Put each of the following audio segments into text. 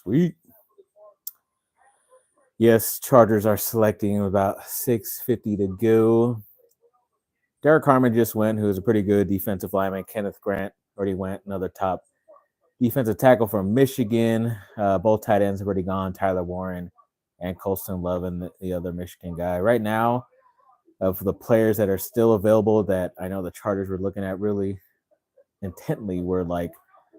Sweet. Yes, Chargers are selecting about 6:50 to go. Derek Harmon just went, who's a pretty good defensive lineman. Kenneth Grant already went, another top defensive tackle from Michigan. Both tight ends have already gone, Tyler Warren and Colston Love, and the other Michigan guy. Right now, of the players that are still available that I know the Chargers were looking at really intently were like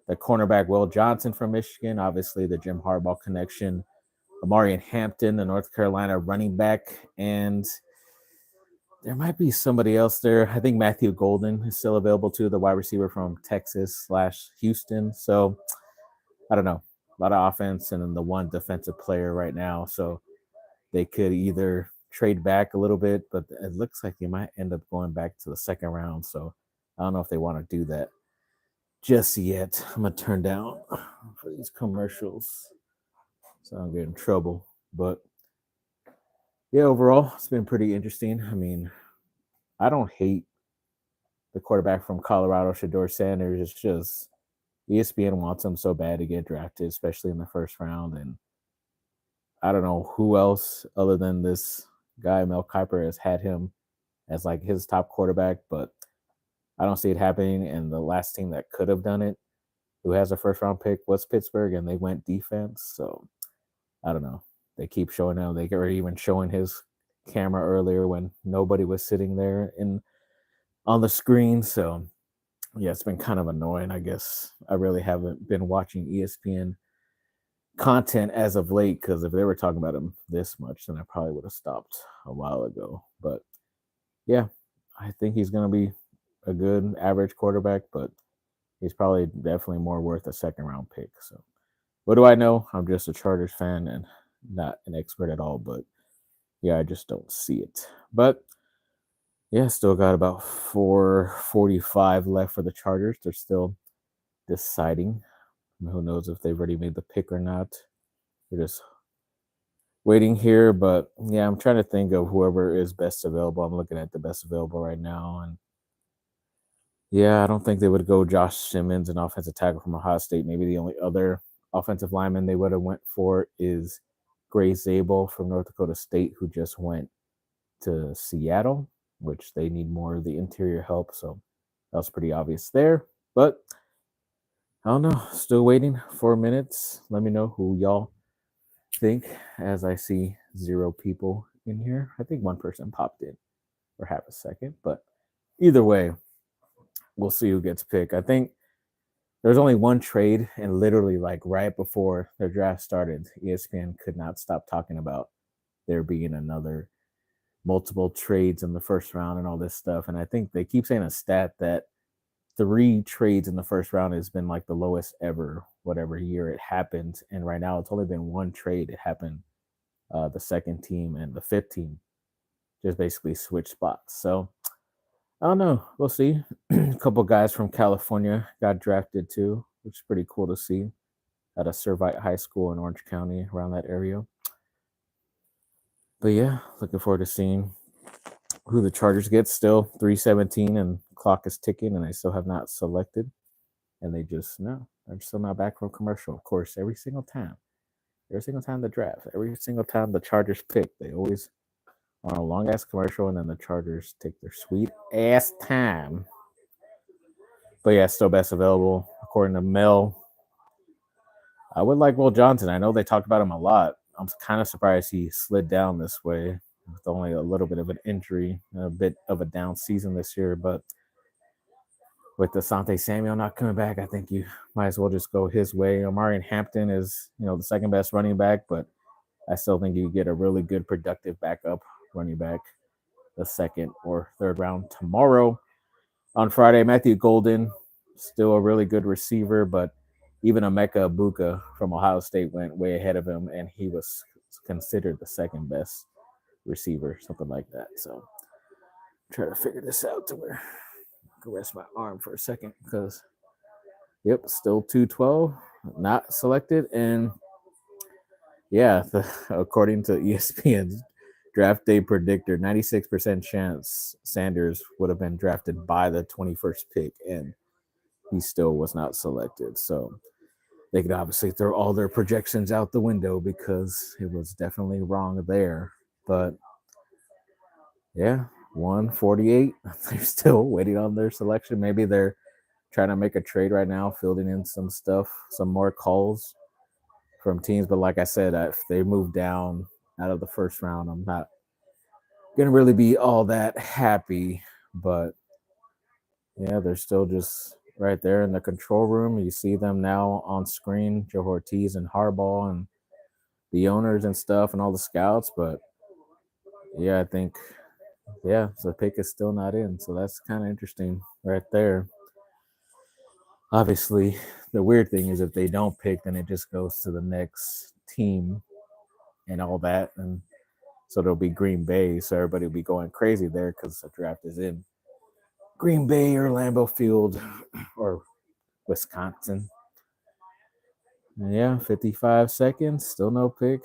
the cornerback Will Johnson from Michigan, obviously the Jim Harbaugh connection, Omarion Hampton, the North Carolina running back, and there might be somebody else there. I think Matthew Golden is still available too, the wide receiver from Texas/Houston. So I don't know, a lot of offense and then the one defensive player right now. So they could either trade back a little bit, but it looks like they might end up going back to the second round. So I don't know if they want to do that just yet. I'm gonna turn down for these commercials so I don't get in trouble. But yeah, overall, it's been pretty interesting. I mean, I don't hate the quarterback from Colorado, Shador Sanders. It's just ESPN wants him so bad to get drafted, especially in the first round. And I don't know who else other than this guy, Mel Kiper, has had him as like his top quarterback, but I don't see it happening. And the last team that could have done it, who has a first round pick, was Pittsburgh, and they went defense. So I don't know. They keep showing him. They were even showing his camera earlier when nobody was sitting there in on the screen. So yeah, it's been kind of annoying. I guess I really haven't been watching ESPN content as of late because if they were talking about him this much, then I probably would have stopped a while ago. But yeah, I think he's going to be a good average quarterback, but he's probably definitely more worth a second round pick. So what do I know? I'm just a Chargers fan and not an expert at all, but yeah, I just don't see it. But yeah, still got about 4:45 left for the Chargers. They're still deciding. Who knows if they've already made the pick or not. They're just waiting here, but yeah, I'm trying to think of whoever is best available. I'm looking at the best available right now, and yeah, I don't think they would go Josh Simmons, an offensive tackle from Ohio State. Maybe the only other offensive lineman they would have went for is Gray Zabel from North Dakota State, who just went to Seattle, which they need more of the interior help. So that was pretty obvious there. But I don't know. Still waiting 4 minutes. Let me know who y'all think as I see 0 people in here. I think one person popped in for half a second, but either way, we'll see who gets picked. I think there's only one trade, and literally, like right before the draft started, ESPN could not stop talking about there being another multiple trades in the first round and all this stuff. And I think they keep saying a stat that 3 trades in the first round has been like the lowest ever, whatever year it happened. And right now, it's only been 1 trade. It happened the second team and the fifth team just basically switch spots. So I don't know. We'll see. A couple guys from California got drafted too, which is pretty cool to see at a Servite High School in Orange County, around that area. But yeah, looking forward to seeing who the Chargers get. Still 3:17 and clock is ticking, and they still have not selected. And they just no, they're still not back from commercial. Of course, every single time the draft, every single time the Chargers pick, they always on a long ass commercial, and then the Chargers take their sweet ass time. But yeah, still best available according to Mel. I would like Will Johnson. I know they talked about him a lot. I'm kind of surprised he slid down this way with only a little bit of an injury, a bit of a down season this year. But with Asante Samuel not coming back, I think you might as well just go his way. Omarion Hampton is, the second best running back, but I still think you get a really good, productive backup running back the second or third round tomorrow. On Friday, Matthew Golden, still a really good receiver, but even Emeka Ibuka from Ohio State went way ahead of him, and he was considered the second best receiver, something like that. So try to figure this out to where I can rest my arm for a second because, yep, still 212, not selected. And yeah, according to ESPN's draft day predictor, 96% chance Sanders would have been drafted by the 21st pick, and he still was not selected. So they could obviously throw all their projections out the window because it was definitely wrong there. But yeah, 148. They're still waiting on their selection. Maybe they're trying to make a trade right now, fielding in some stuff, some more calls from teams. But like I said, if they move down out of the first round, I'm not gonna really be all that happy. But yeah, they're still just right there in the control room. You see them now on screen, Joe Ortiz and Harbaugh and the owners and stuff and all the scouts. But yeah, I think the pick is still not in. So that's kind of interesting right there. Obviously, the weird thing is if they don't pick, then it just goes to the next team and all that. And so there'll be Green Bay. So everybody will be going crazy there because the draft is in Green Bay or Lambeau Field or Wisconsin. And yeah, 55 seconds, still no pick.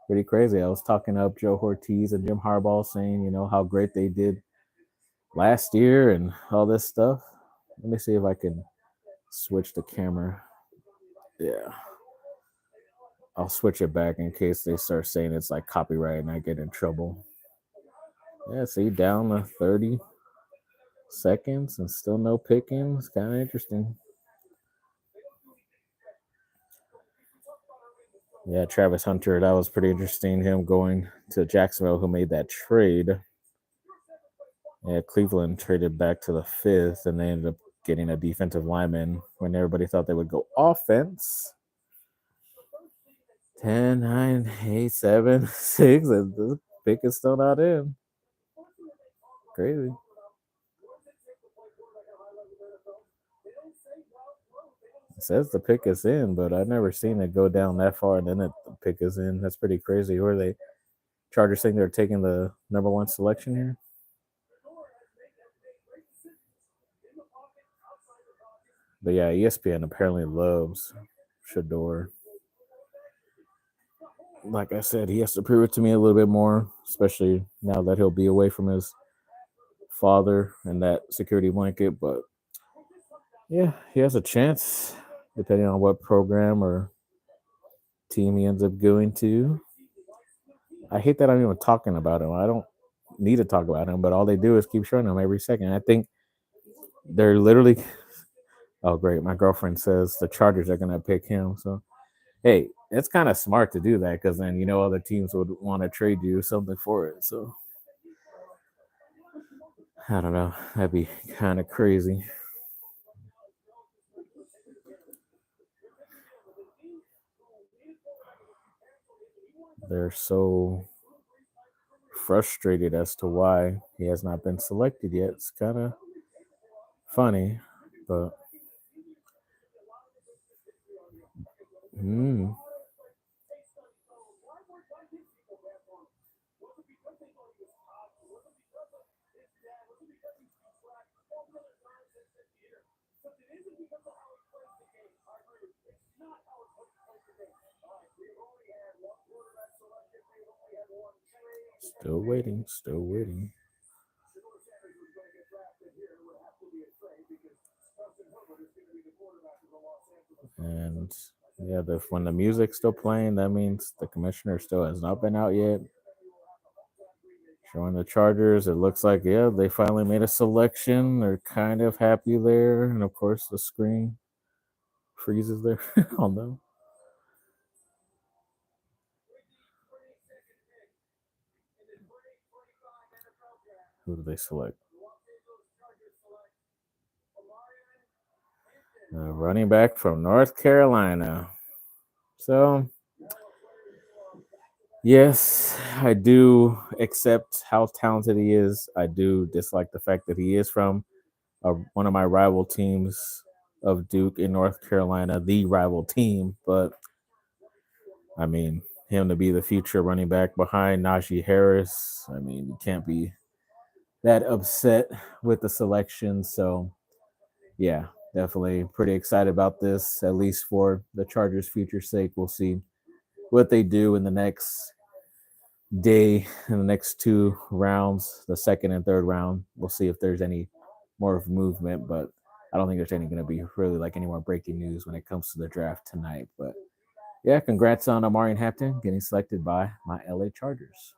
Pretty crazy. I was talking up Joe Ortiz and Jim Harbaugh saying, how great they did last year and all this stuff. Let me see if I can switch the camera. Yeah. I'll switch it back in case they start saying it's like copyright and I get in trouble. Yeah, see, down to 30 seconds and still no picking. It's kind of interesting. Yeah, Travis Hunter, that was pretty interesting. Him going to Jacksonville, who made that trade. Yeah, Cleveland traded back to the 5th, and they ended up getting a defensive lineman when everybody thought they would go offense. 10, 9, 8, 7, 6. And the pick is still not in. Crazy. It says the pick is in, but I've never seen it go down that far and then the pick is in. That's pretty crazy. Who are they? Chargers saying they're taking the number 1 selection here? But yeah, ESPN apparently loves Shador. Like I said, he has to prove it to me a little bit more, especially now that he'll be away from his father and that security blanket. But yeah, he has a chance, depending on what program or team he ends up going to. I hate that I'm even talking about him. I don't need to talk about him, but all they do is keep showing him every second. I think they're literally. Oh, great. My girlfriend says the Chargers are going to pick him. So, hey, it's kind of smart to do that because then, other teams would want to trade you something for it. So, I don't know. That'd be kind of crazy. They're so frustrated as to why he has not been selected yet. It's kind of funny, but still waiting. And yeah, when the music's still playing, that means the commissioner still has not been out yet. Showing the Chargers, it looks like, they finally made a selection. They're kind of happy there. And of course, the screen freezes there on them. Who do they select? Running back from North Carolina. So, yes, I do accept how talented he is. I do dislike the fact that he is from one of my rival teams of Duke in North Carolina, the rival team. But, I mean, him to be the future running back behind Najee Harris, I mean, you can't be that upset with the selection. So, yeah, definitely pretty excited about this, at least for the Chargers' future sake. We'll see what they do in the next day, in the next 2 rounds, the second and third round. We'll see if there's any more of movement. But I don't think there's any going to be really like any more breaking news when it comes to the draft tonight. But yeah, congrats on Omarion Hampton getting selected by my LA Chargers.